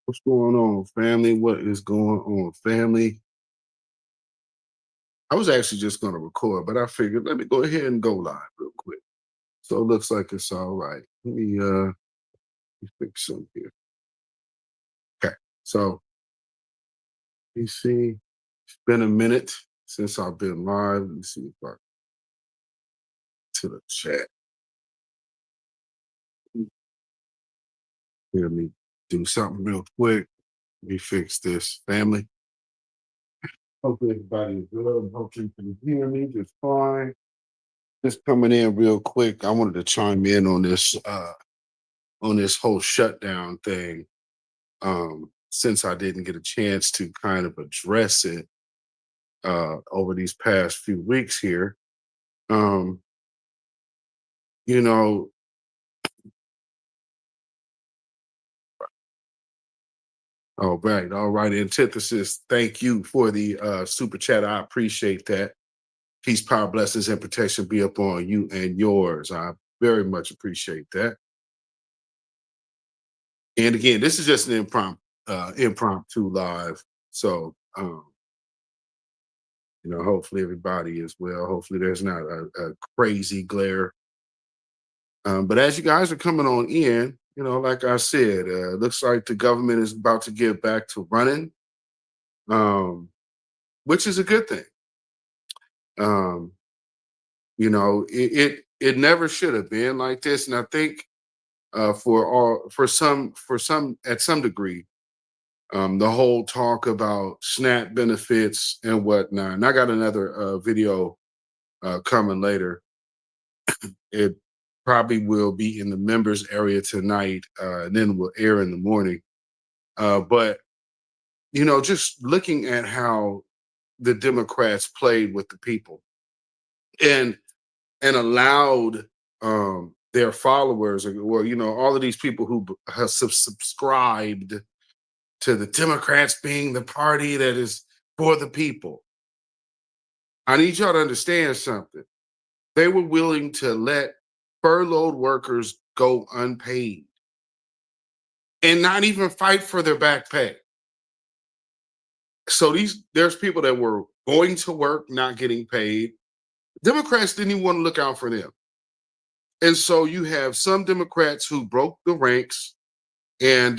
What's going on, family? What is going on, family? I was actually just going to record, but I figured let me go ahead and go live real quick. So it looks like it's all right. Let me fix something here. Okay. So you see, it's been a minute since I've been live. Let me see if I to the chat. Let me do something real quick. Let me fix this, family. Hopefully everybody is good. Hopefully you can hear me just fine. Just coming in real quick. I wanted to chime in on this whole shutdown thing, since I didn't get a chance to kind of address it over these past few weeks here. Um, you know, all right, antithesis. Thank you for the super chat. I appreciate that. Peace, power, blessings, and protection be upon you and yours. I very much appreciate that. And again, this is just an impromptu live. So hopefully everybody is well. Hopefully there's not a crazy glare. But as you guys are coming on in, like I said, looks like the government is about to get back to running, um, which is a good thing. Um, it never should have been like this, and I think for some at some degree, the whole talk about SNAP benefits and whatnot. And I got another video coming later. It probably will be in the members area tonight, and then will air in the morning. But just looking at how the Democrats played with the people and allowed their followers, or all of these people who have subscribed to the Democrats being the party that is for the people. I need y'all to understand something. They were willing to let furloughed workers go unpaid and not even fight for their back pay. So there's people that were going to work, not getting paid. Democrats didn't even want to look out for them. And so you have some Democrats who broke the ranks and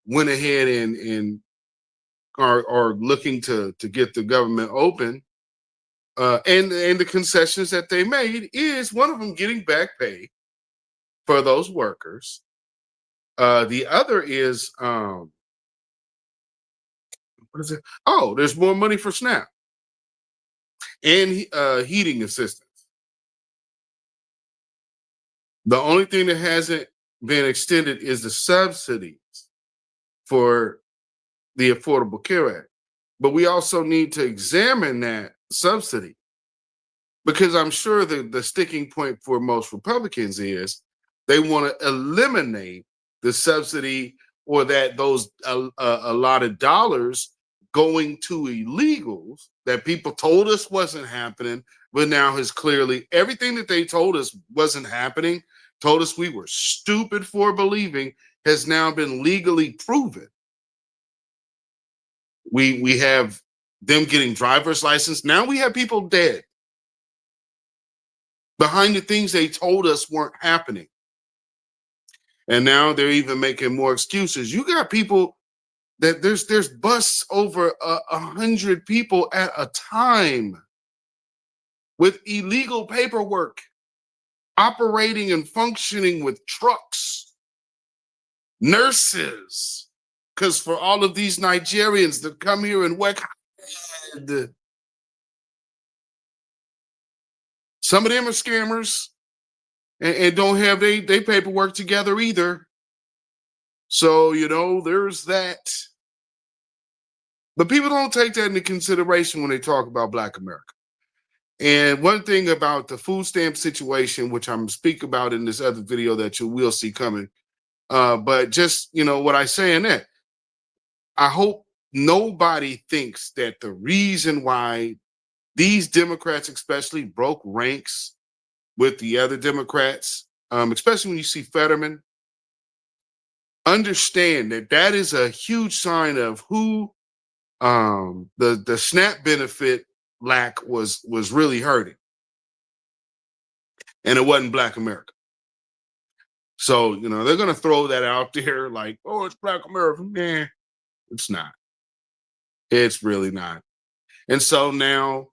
went ahead and are looking to get the government open. And the concessions that they made is one of them getting back pay for those workers. The other is what is it? Oh, there's more money for SNAP and heating assistance. The only thing that hasn't been extended is the subsidies for the Affordable Care Act. But we also need to examine that subsidy, because I'm sure the sticking point for most Republicans is they want to eliminate the subsidy, or that those a lot of dollars going to illegals that people told us wasn't happening, but now has clearly everything that they told us wasn't happening, told us we were stupid for believing, has now been legally proven. We have them getting driver's license. Now we have people dead behind the things they told us weren't happening. And now they're even making more excuses. You got people that there's busts over 100 people at a time with illegal paperwork, operating and functioning with trucks, nurses, because for all of these Nigerians that come here and work, some of them are scammers and don't have they paperwork together either. So, there's that. But people don't take that into consideration when they talk about Black America. And one thing about the food stamp situation, which I'm speak about in this other video that you will see coming, but just, what I say in that, I hope nobody thinks that the reason why these Democrats especially broke ranks with the other Democrats, especially when you see Fetterman, understand that that is a huge sign of who the SNAP benefit lack was really hurting, and it wasn't Black America. So they're gonna throw that out there like, oh, it's Black America. Nah, it's not. It's really not. And so now,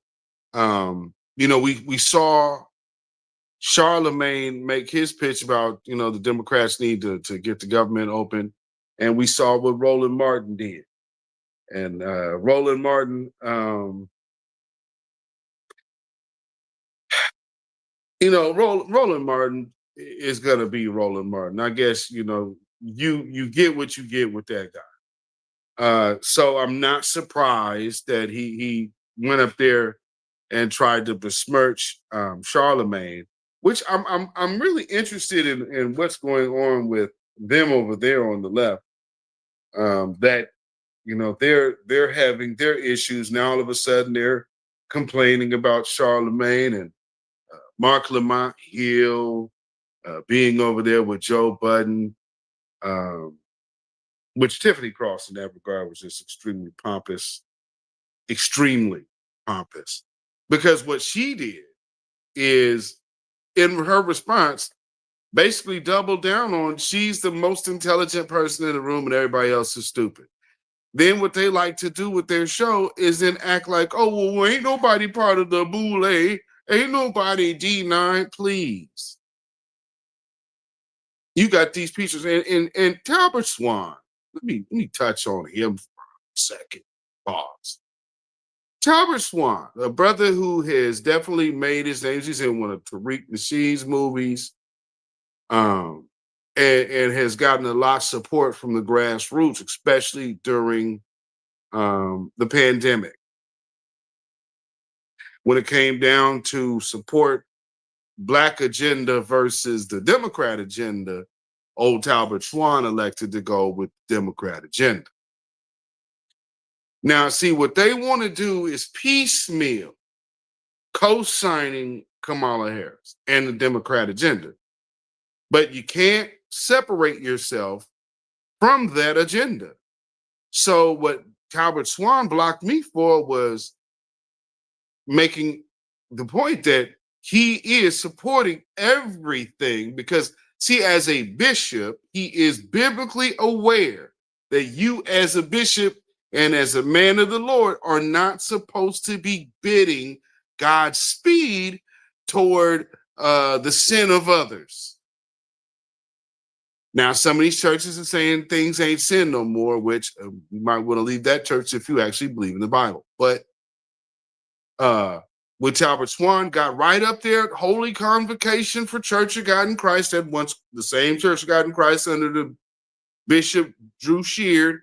we saw Charlemagne make his pitch about the Democrats need to get the government open, and we saw what Roland Martin did. And Roland Martin, Roland Martin is gonna be Roland Martin. I guess you get what you get with that guy. So I'm not surprised that he went up there and tried to besmirch Charlemagne, which I'm really interested in what's going on with them over there on the left. That they're having their issues now. All of a sudden, they're complaining about Charlemagne and Mark Lamont Hill being over there with Joe Budden. Which Tiffany Cross in that regard was just extremely pompous. Because what she did is, in her response, basically doubled down on she's the most intelligent person in the room and everybody else is stupid. Then what they like to do with their show is then act like, oh, well, ain't nobody part of the boule, ain't nobody D9, please. You got these pieces, and Talbot Swan. Let me touch on him for a second. Pause. Talbot Swan, a brother who has definitely made his name. He's in one of Tariq Nasheed's movies, and has gotten a lot of support from the grassroots, especially during the pandemic. When it came down to support Black agenda versus the Democrat agenda, old Talbot Swan elected to go with the Democrat agenda. Now, see, what they want to do is piecemeal co-signing Kamala Harris and the Democrat agenda. But you can't separate yourself from that agenda. So what Talbot Swan blocked me for was making the point that he is supporting everything because, see, as a bishop, he is biblically aware that you as a bishop and as a man of the Lord are not supposed to be bidding God's speed toward the sin of others. Now, some of these churches are saying things ain't sin no more, which you might want to leave that church if you actually believe in the Bible. But with Talbot Swan, got right up there at Holy Convocation for Church of God in Christ, that once the same Church of God in Christ under the Bishop Drew Sheard,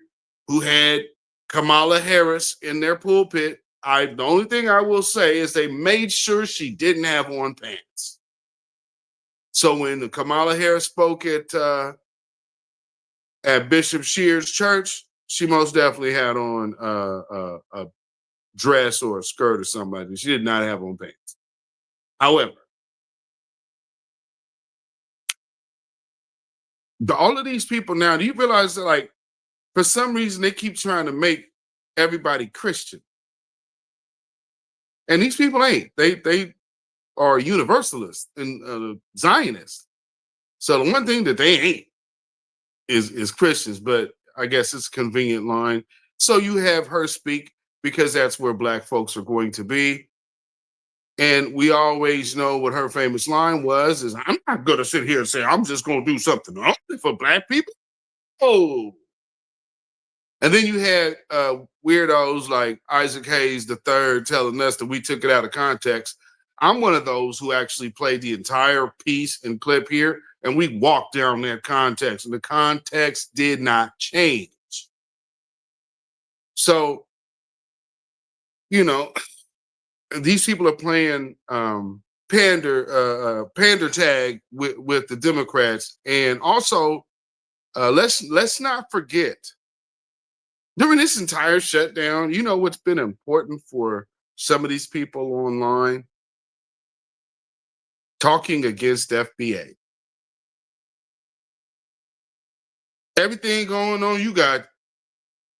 who had Kamala Harris in their pulpit. The only thing I will say is they made sure she didn't have on pants. So when Kamala Harris spoke at Bishop Sheard's church, she most definitely had on a dress or a skirt or something like that. She did not have on pants. However, all of these people now, do you realize that, like, for some reason, they keep trying to make everybody Christian. And these people ain't. They are universalists and Zionists. So the one thing that they ain't is Christians, but I guess it's a convenient line. So you have her speak because that's where Black folks are going to be. And we always know what her famous line was, is I'm not going to sit here and say, I'm just going to do something only for Black people. Oh. And then you had weirdos like Isaac Hayes III telling us that we took it out of context. I'm one of those who actually played the entire piece and clip here, and we walked down that context, and the context did not change. So, these people are playing pander tag with the Democrats, and also let's not forget, during this entire shutdown, you know what's been important for some of these people online? Talking against FBA. Everything going on. You got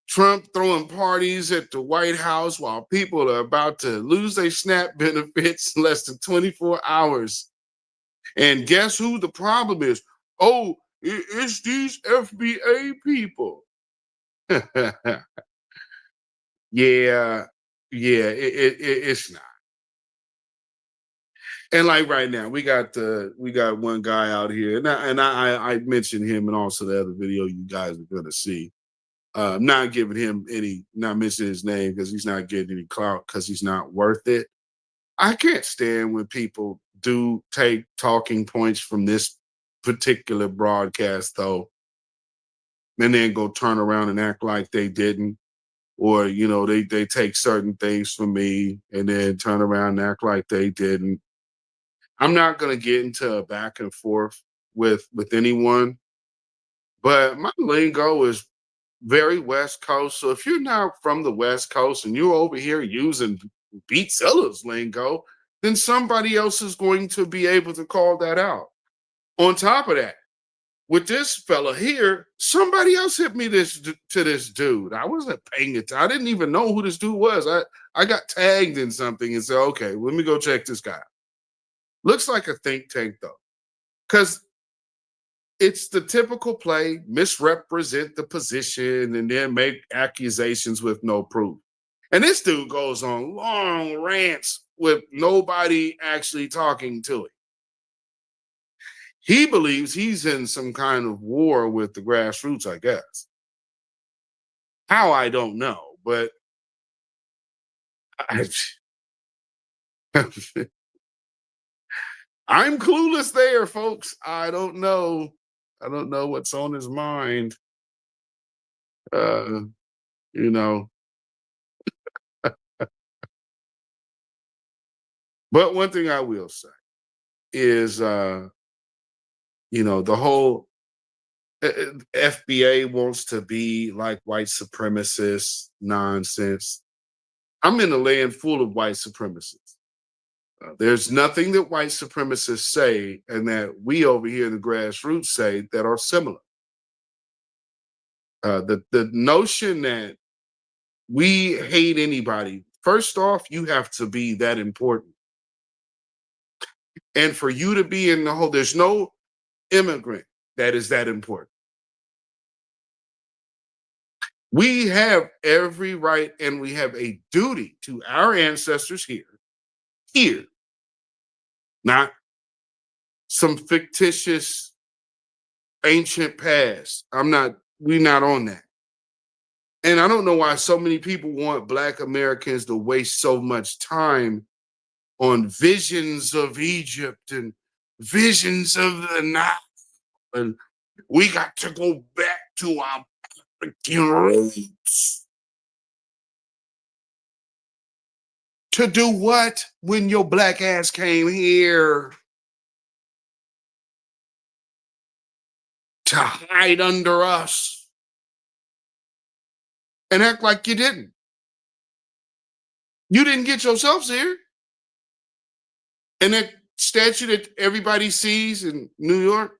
Trump throwing parties at the White House while people are about to lose their SNAP benefits in less than 24 hours. And guess who the problem is? Oh, it's these FBA people. Yeah, yeah, it's not. And like right now, we got one guy out here, and I mentioned him and also the other video you guys are gonna see. Not giving him any, not mentioning his name because he's not getting any clout because he's not worth it. I can't stand when people do take talking points from this particular broadcast though, and then go turn around and act like they didn't. Or, they take certain things from me and then turn around and act like they didn't. I'm not gonna get into a back and forth with anyone, but my lingo is very West Coast. So if you're not from the West Coast and you're over here using Beatzilla's lingo, then somebody else is going to be able to call that out. On top of that, with this fella here, somebody else hit me to this dude. I wasn't paying it. I didn't even know who this dude was. I got tagged in something and said, okay, let me go check this guy. Looks like a think tank though, because it's the typical play, misrepresent the position and then make accusations with no proof. And this dude goes on long rants with nobody actually talking to him. He believes he's in some kind of war with the grassroots, I guess. How, I don't know, but I, I'm clueless there, folks. I don't know. I don't know what's on his mind. Uh, you know. But one thing I will say is, the whole FBA wants to be like white supremacist nonsense. I'm in a land full of white supremacists. There's nothing that white supremacists say and that we over here in the grassroots say that are similar. The notion that we hate anybody, first off, you have to be that important. And for you to be in the whole, there's no immigrant that is that important. We have every right and we have a duty to our ancestors here, not some fictitious ancient past. We're not on that. And I don't know why so many people want Black Americans to waste so much time on visions of Egypt and visions of the Nile. And we got to go back to our African roots. To do what when your black ass came here? To hide under us and act like you didn't. You didn't get yourselves here. And that statue that everybody sees in New York,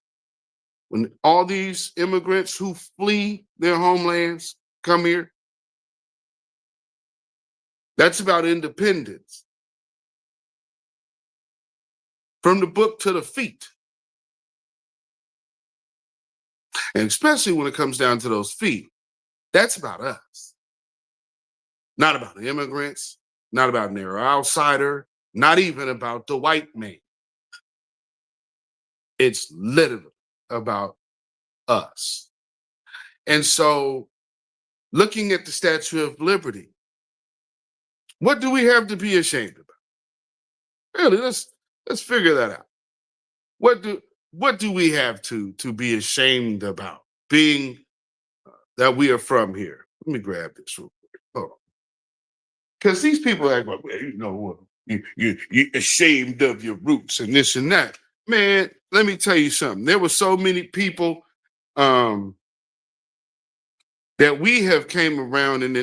when all these immigrants who flee their homelands come here, that's about independence. From the book to the feet. And especially when it comes down to those feet, that's about us. Not about the immigrants, not about narrow outsider, not even about the white man. It's literally about us. And so, looking at the Statue of Liberty, what do we have to be ashamed about? Really, let's figure that out. What do we have to be ashamed about? Being that we are from here. Let me grab this real quick. Hold on. Because these people act like, well, you're ashamed of your roots and this and that. Man, let me tell you something. There were so many people that we have came around and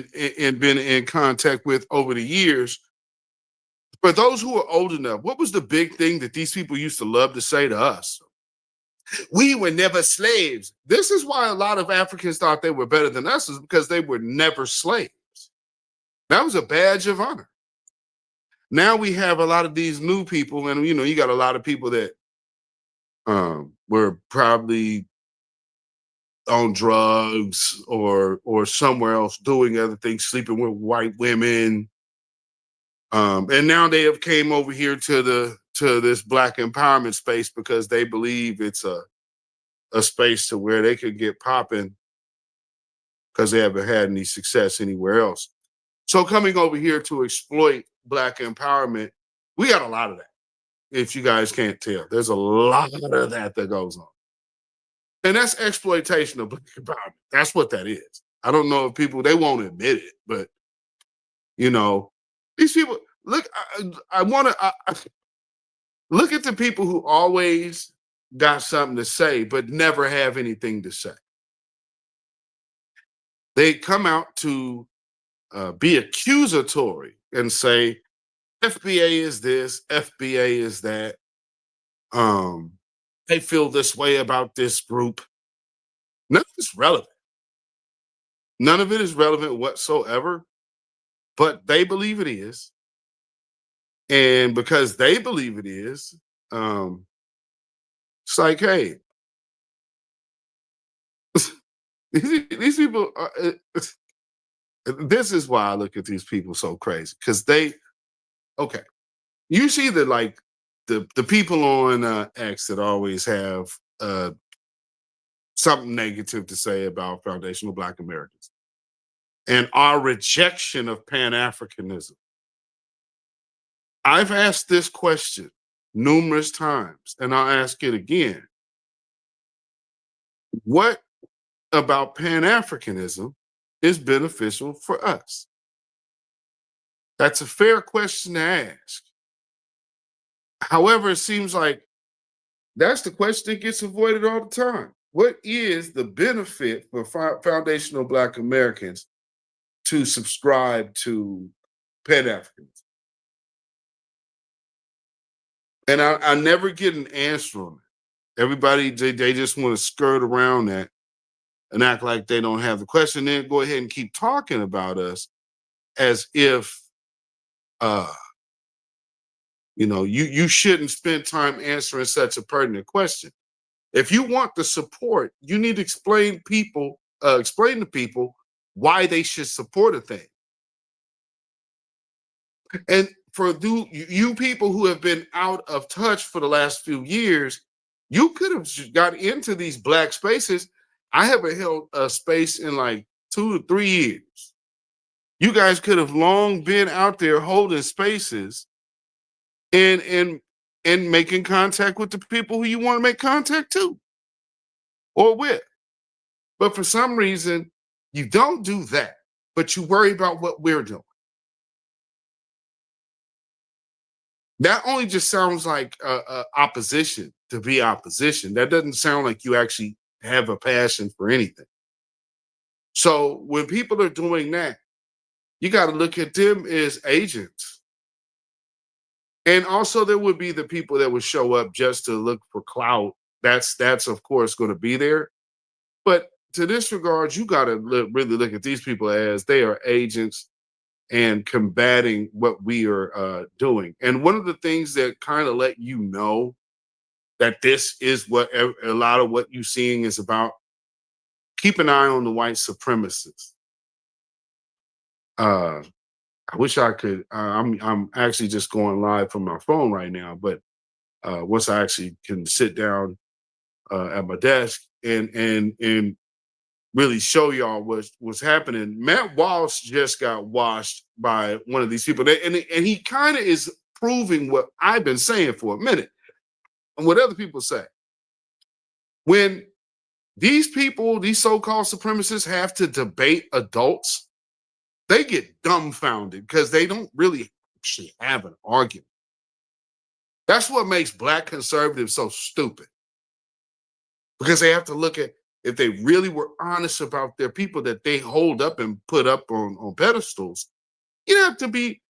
been in contact with over the years. For those who are old enough, what was the big thing that these people used to love to say to us? We were never slaves. This is why a lot of Africans thought they were better than us, is because they were never slaves. That was a badge of honor. Now we have a lot of these new people, and you got a lot of people that were probably on drugs or somewhere else doing other things, sleeping with white women. And now they have came over here to this Black empowerment space because they believe it's a space to where they could get popping because they haven't had any success anywhere else. So coming over here to exploit Black empowerment, we got a lot of that. If you guys can't tell, there's a lot of that goes on. And that's exploitation of Black empowerment. That's what that is. I don't know if people, they won't admit it, but these people, look, I want to look at the people who always got something to say, but never have anything to say. They come out to be accusatory and say, FBA is this, FBA is that. They feel this way about this group. None of it's relevant. None of it is relevant whatsoever, but they believe it is. And because they believe it is, it's like, hey, these people, this is why I look at these people so crazy. Because okay, you see the people on X that always have something negative to say about foundational Black Americans and our rejection of Pan-Africanism. I've asked this question numerous times, and I'll ask it again. What about Pan-Africanism is beneficial for us? That's a fair question to ask. However, it seems like that's the question that gets avoided all the time. What is the benefit for foundational Black Americans to subscribe to Pan-Africanism? And I never get an answer on it. Everybody, they just want to skirt around that and act like they don't have the question, then go ahead and keep talking about us as if you shouldn't spend time answering such a pertinent question. If you want the support, you need to explain to people why they should support a thing. And for you people who have been out of touch for the last few years, you could have got into these Black spaces. I haven't held a space in like 2 to 3 years. You guys could have long been out there holding spaces and making contact with the people who you want to make contact to or with. But for some reason, you don't do that, but you worry about what we're doing. That only just sounds like opposition to be opposition. That doesn't sound like you actually have a passion for anything. So when people are doing that, you got to look at them as agents. And also there would be the people that would show up just to look for clout. That's of course going to be there. But to this regard, you got to really look at these people as they are agents and combating what we are doing. And one of the things that kind of let you know that this is what a lot of what you're seeing is about, keep an eye on the white supremacists. I wish I could, I'm actually just going live from my phone right now, but once I actually can sit down at my desk and really show y'all what's happening. Matt Walsh just got washed by one of these people. And he kind of is proving what I've been saying for a minute and what other people say. When these people, these so-called supremacists have to debate adults, they get dumbfounded because they don't really actually have an argument. That's what makes Black conservatives so stupid. Because they have to look at, if they really were honest about their people that they hold up and put up on pedestals, you have to be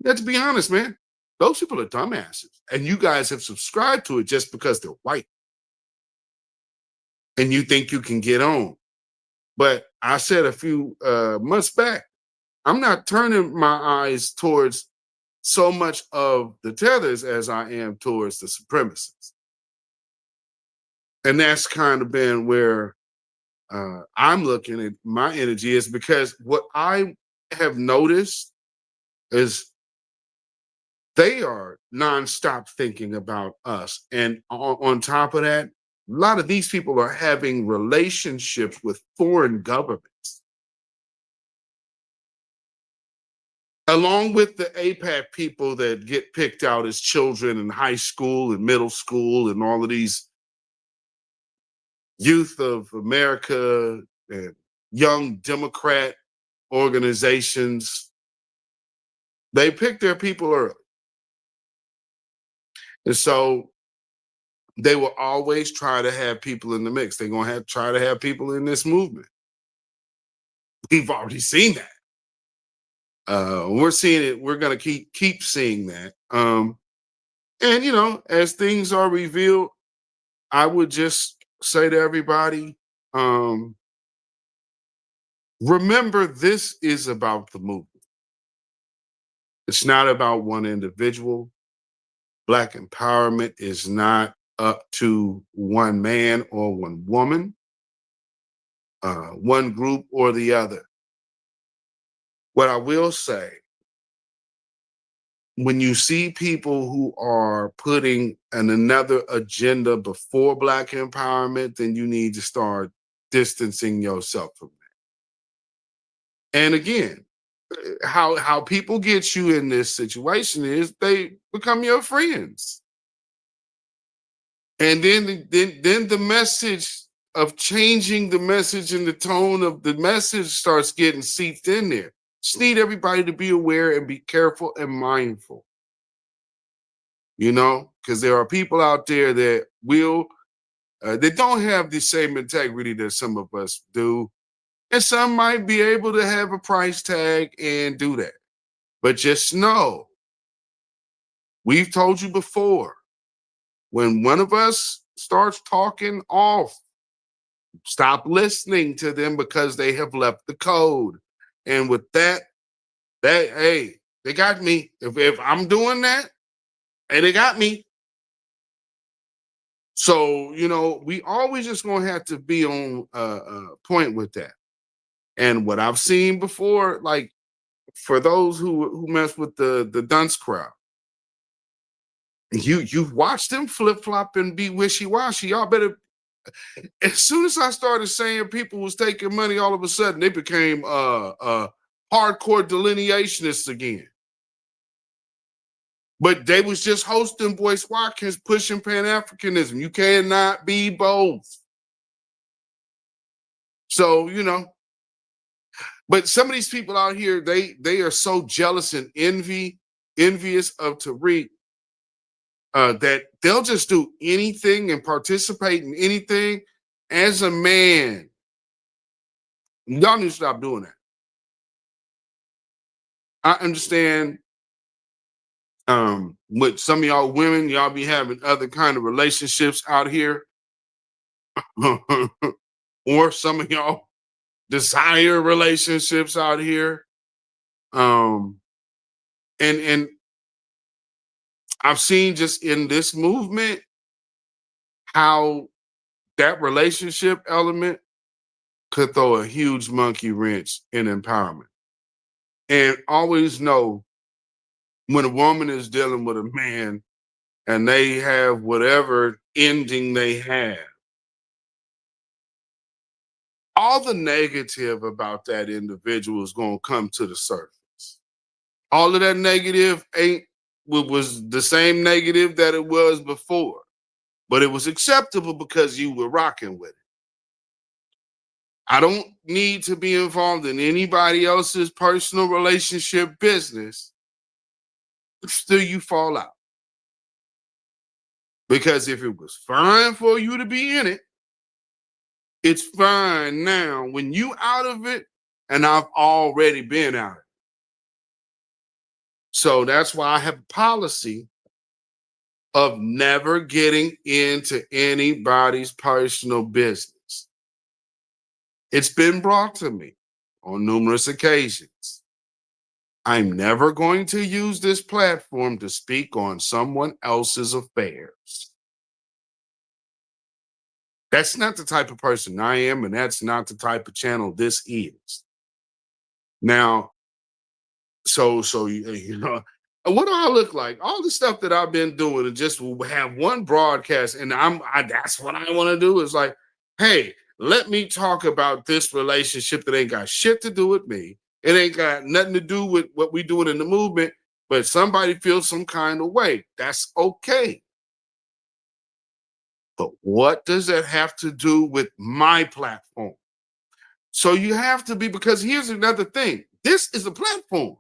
honest, man. Those people are dumbasses. And you guys have subscribed to it just because they're white. and you think you can get on. But I said a few months back, I'm not turning my eyes towards so much of the tethers as I am towards the supremacists. And that's kind of been where I'm looking at my energy, is because what I have noticed is they are nonstop thinking about us. And on top of that, a lot of these people are having relationships with foreign governments, along with the APAC people that get picked out as children in high school and middle school and all of these Youth of America and Young Democrat organizations. They pick their people early. And so they will always try to have people in the mix. They're going to try to have people in this movement. We've already seen that. We're seeing it. We're going to keep seeing that. And, you know, as things are revealed, I would just say to everybody, remember, this is about the movement. It's not about one individual. Black empowerment is not up to one man or one woman, one group or the other. What I will say, when you see people who are putting another agenda before Black empowerment, then you need to start distancing yourself from that. And again, how people get you in this situation is they become your friends. And then the message of changing the message and the tone of the message starts getting seeped in there. Just need everybody to be aware and be careful and mindful. You know, because there are people out there that they don't have the same integrity that some of us do. And some might be able to have a price tag and do that. But just know, we've told you before, when one of us starts talking off, stop listening to them because they have left the code. And with that, hey, they got me. If I'm doing that, hey, they got me. So, you know, we always just gonna have to be on point with that. And what I've seen before, like for those who mess with the dunce crowd, you've watched them flip flop and be wishy washy. Y'all better. As soon as I started saying people was taking money, all of a sudden they became hardcore delineationists again. But they was just hosting Boyce Watkins pushing Pan-Africanism. You cannot be both. So, you know, but some of these people out here, they are so jealous and envious of Tariq, that they'll just do anything and participate in anything as a man. Y'all need to stop doing that. I understand with some of y'all women, y'all be having other kind of relationships out here. Or some of y'all desire relationships out here. And I've seen just in this movement how that relationship element could throw a huge monkey wrench in empowerment. And always know, when a woman is dealing with a man and they have whatever ending they have, all the negative about that individual is going to come to the surface. All of that negative was the same negative that it was before, but it was acceptable because you were rocking with it. I don't need to be involved in anybody else's personal relationship business till you fall out. Because if it was fine for you to be in it, it's fine now when you out of it, and I've already been out of it. So that's why I have a policy of never getting into anybody's personal business. It's been brought to me on numerous occasions. I'm never going to use this platform to speak on someone else's affairs. That's not the type of person I am, and that's not the type of channel this is. Now, so you know, what do I look like? All the stuff that I've been doing, and just will have one broadcast, and that's what I want to do is like, hey, let me talk about this relationship that ain't got shit to do with me. It ain't got nothing to do with what we doing in the movement, but somebody feels some kind of way. That's okay. But what does that have to do with my platform? So you have to be, because here's another thing. This is a platform.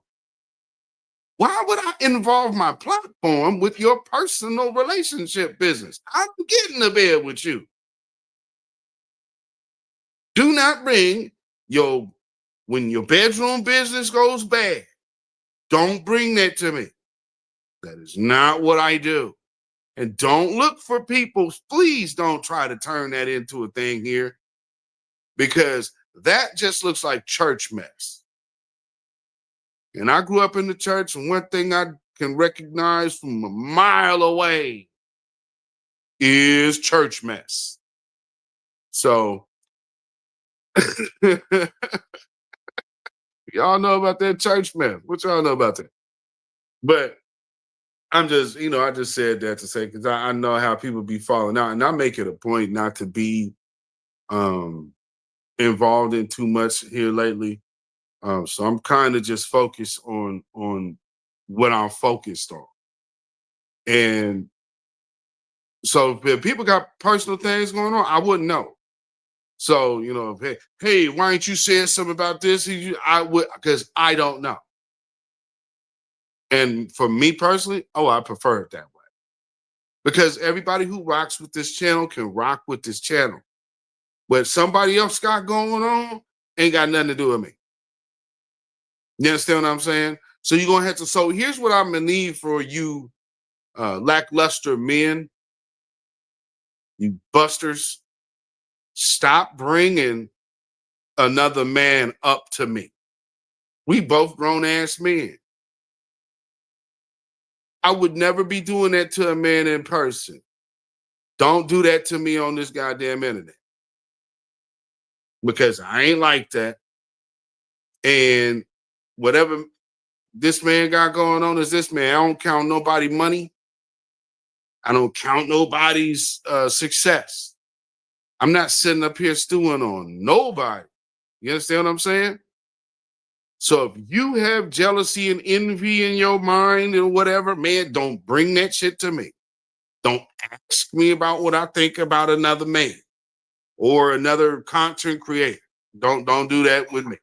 Why would I involve my platform with your personal relationship business? I don't get in the bed with you. Do not bring your, when your bedroom business goes bad, don't bring that to me. That is not what I do. And don't look for people. Please don't try to turn that into a thing here, because that just looks like church mess. And I grew up in the church, and one thing I can recognize from a mile away is church mess. So y'all know about that church mess. What y'all know about that? But I'm just, I just said that to say, because I know how people be falling out, and I make it a point not to be um involved in too much here lately. So I'm kind of just focused on what I'm focused on. And so if people got personal things going on, I wouldn't know. So, hey, why ain't you saying something about this? I would, because I don't know. And for me personally, I prefer it that way. Because everybody who rocks with this channel can rock with this channel. What somebody else got going on ain't got nothing to do with me. You understand what I'm saying? So you're going to have to, so here's what I'm going to need for you lackluster men, you busters. Stop bringing another man up to me. We both grown ass men. I would never be doing that to a man in person. Don't do that to me on this goddamn internet, because I ain't like that. And whatever this man got going on is this man. I don't count nobody money. I don't count nobody's success. I'm not sitting up here stewing on nobody. You understand what I'm saying? So if you have jealousy and envy in your mind or whatever, man, don't bring that shit to me. Don't ask me about what I think about another man or another content creator. Don't do that with me.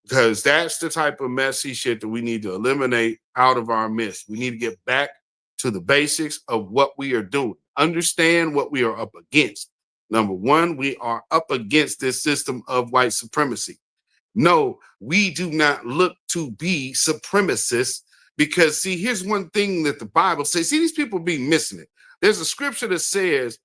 Because that's the type of messy shit that we need to eliminate out of our midst. We need to get back to the basics of what we are doing. Understand what we are up against. Number one, we are up against this system of white supremacy. No, we do not look to be supremacists, because, see, here's one thing that the Bible says. See, these people be missing it. There's a scripture that says,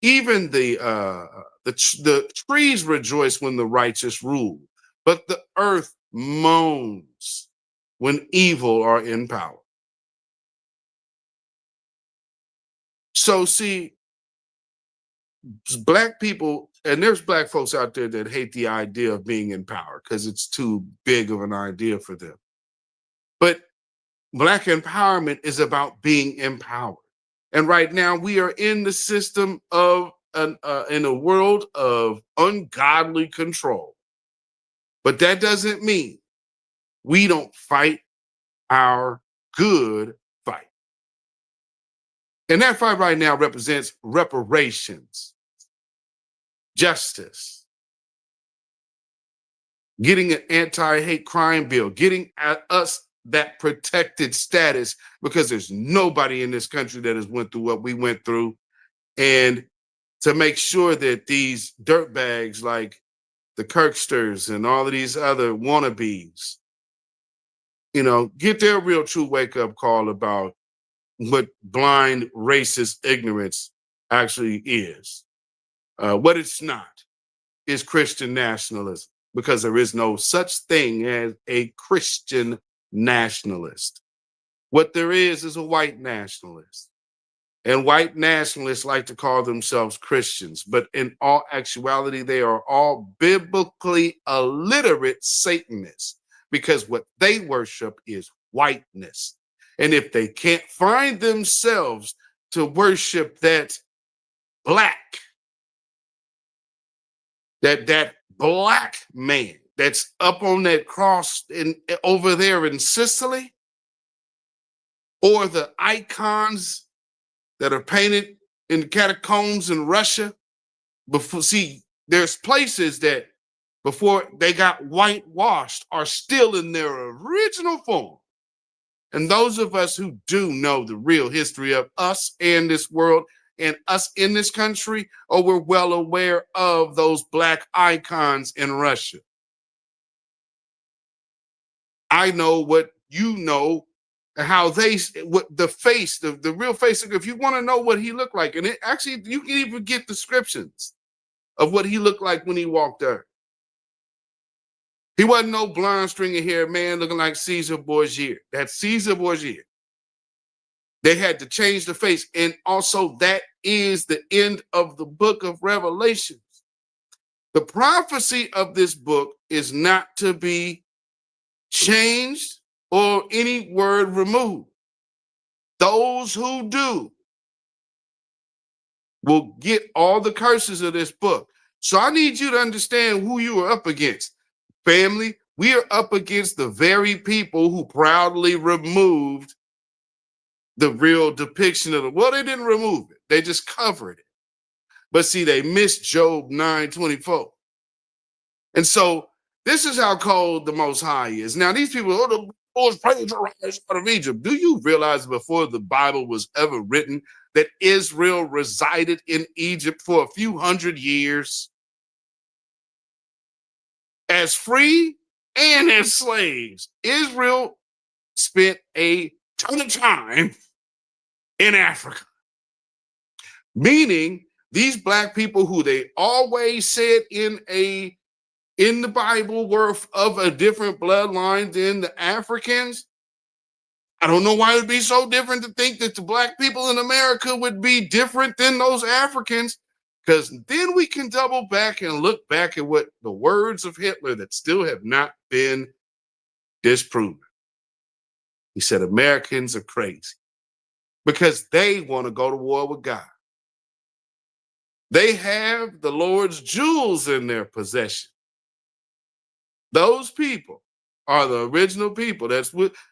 even the trees rejoice when the righteous rule, but the earth moans when evil are in power. So, see, black people, and there's black folks out there that hate the idea of being in power because it's too big of an idea for them. But black empowerment is about being empowered. And right now we are in the system of in a world of ungodly control. But that doesn't mean we don't fight our good fight. And that fight right now represents reparations, justice, getting an anti-hate crime bill, getting at us that protected status, because there's nobody in this country that has went through what we went through. And to make sure that these dirtbags like the Kirksters and all of these other wannabes, get their real true wake-up call about what blind racist ignorance actually is, what it's not. is Christian nationalism, because there is no such thing as a Christian nationalist. What there is a white nationalist. And white nationalists like to call themselves Christians, but in all actuality, they are all biblically illiterate Satanists, because what they worship is whiteness. And if they can't find themselves to worship that black, that black man that's up on that cross over there in Sicily, or the icons that are painted in the catacombs in Russia. There's places that before they got whitewashed are still in their original form. And those of us who do know the real history of us and this world and us in this country, we're well aware of those black icons in Russia. I know what you know, how what the face, the real face. If you want to know what he looked like, and it actually, you can even get descriptions of what he looked like when he walked there. He wasn't no blonde, stringy haired man looking like Caesar Borgia. That's Caesar Borgia. They had to change the face. And also, that is the end of the book of Revelations. The prophecy of this book is not to be changed or any word removed. Those who do will get all the curses of this book. So I need you to understand who you are up against. Family, we are up against the very people who proudly removed the real depiction of well, they didn't remove it. They just covered it. But see, they missed Job 9:24. And so this is how cold the Most High is. Now, these people, the was plagiarized out of Egypt. Do you realize before the Bible was ever written that Israel resided in Egypt for a few hundred years as free and as slaves? Israel spent a ton of time in Africa, meaning these black people who they always said in the Bible were of a different bloodline than the Africans. I don't know why it would be so different to think that the black people in America would be different than those Africans, because then we can double back and look back at what the words of Hitler that still have not been disproven. He said Americans are crazy because they want to go to war with God. They have the Lord's jewels in their possession. Those people are the original people.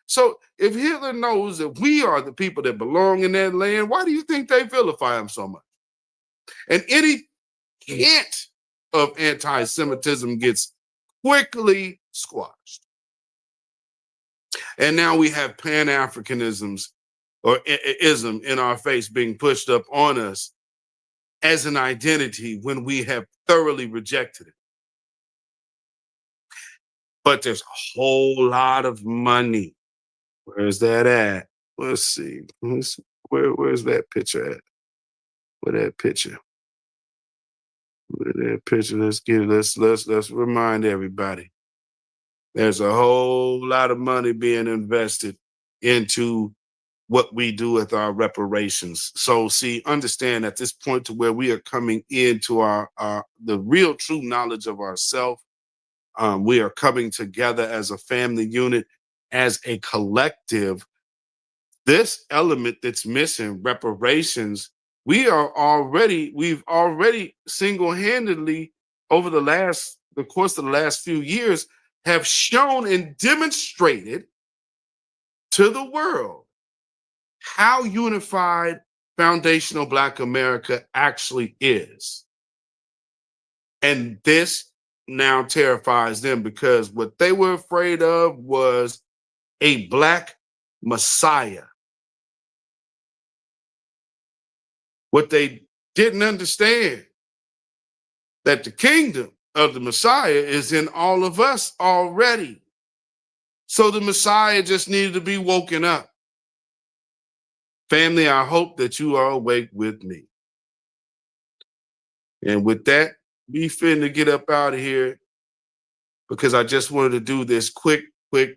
So if Hitler knows that we are the people that belong in that land, why do you think they vilify him so much? And any hint of anti-Semitism gets quickly squashed. And now we have Pan-Africanisms or ism in our face being pushed up on us as an identity when we have thoroughly rejected it. But there's a whole lot of money. Where's that at? Let's see. Where's that picture at? Where that picture? Where that picture? Let's remind everybody. There's a whole lot of money being invested into what we do with our reparations. So see, understand at this point to where we are coming into the real true knowledge of ourselves. We are coming together as a family unit, as a collective. This element that's missing, reparations, we've already single-handedly over the course of the last few years have shown and demonstrated to the world how unified foundational Black America actually is. And this now terrifies them, because what they were afraid of was a Black Messiah. What they didn't understand, that the kingdom of the Messiah is in all of us already. So the Messiah just needed to be woken up. Family, I hope that you are awake with me. And with that be finna get up out of here because I just wanted to do this quick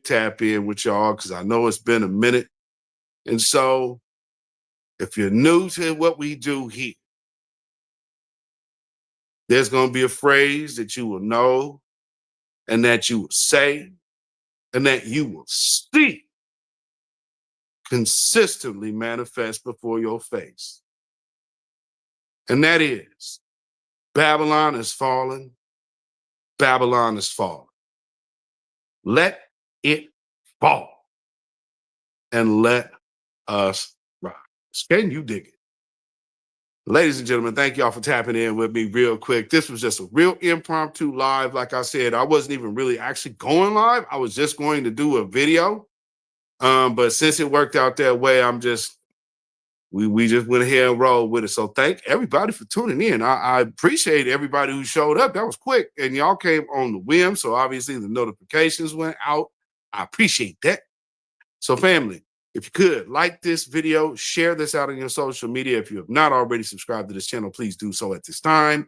tap in with y'all because I know it's been a minute. And so if you're new to what we do here, there's going to be a phrase that you will know and that you will say and that you will see consistently manifest before your face. And that is Babylon is falling. Babylon is falling. Let it fall and let us rise. Can you dig it? Ladies and gentlemen, thank y'all for tapping in with me real quick. This was just a real impromptu live. Like I said, I wasn't even really actually going live. I was just going to do a video. But since it worked out that way, we just went ahead and rolled with it. So thank everybody for tuning in. I appreciate everybody who showed up. That was quick. And y'all came on the whim. So obviously the notifications went out. I appreciate that. So family, if you could like this video, share this out on your social media. If you have not already subscribed to this channel, please do so at this time.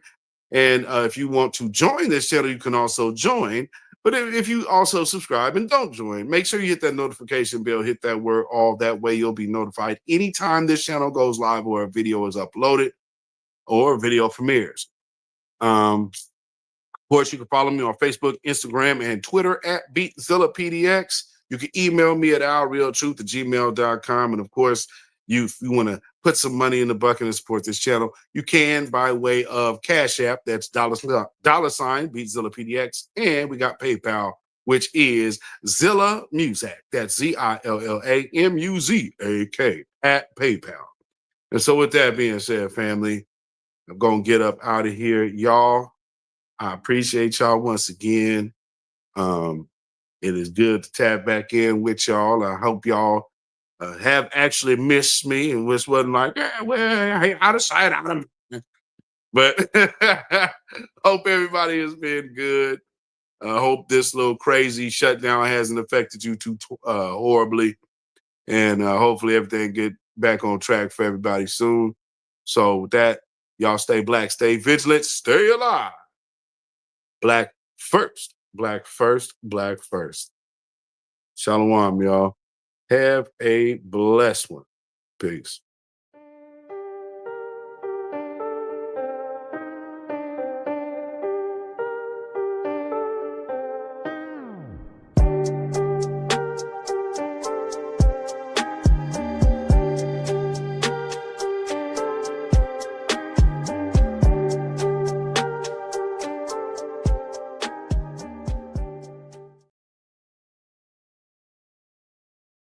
And if you want to join this channel, you can also join. But if you also subscribe and don't join, make sure you hit that notification bell, hit that word all. That way you'll be notified anytime this channel goes live or a video is uploaded or a video premieres. Of course, you can follow me on Facebook, Instagram, and Twitter at beatzillapdx. You can email me at ourrealtruth@gmail.com. And of course, if you want to put some money in the bucket and support this channel, you can by way of CashApp. That's $ beatzillapdx. And we got PayPal, which is Zilla Muzak. That's ZILLAMUZAK at PayPal. And so with that being said, family, I'm going to get up out of here. Y'all, I appreciate y'all once again. It is good to tap back in with y'all. I hope y'all have actually missed me and just wasn't like, well, out of sight, out of mind. But hope everybody has been good. I hope this little crazy shutdown hasn't affected you too horribly. And hopefully everything get back on track for everybody soon. So with that, y'all stay black, stay vigilant, stay alive. Black first, black first, black first. Shalom, y'all. Have a blessed one. Peace.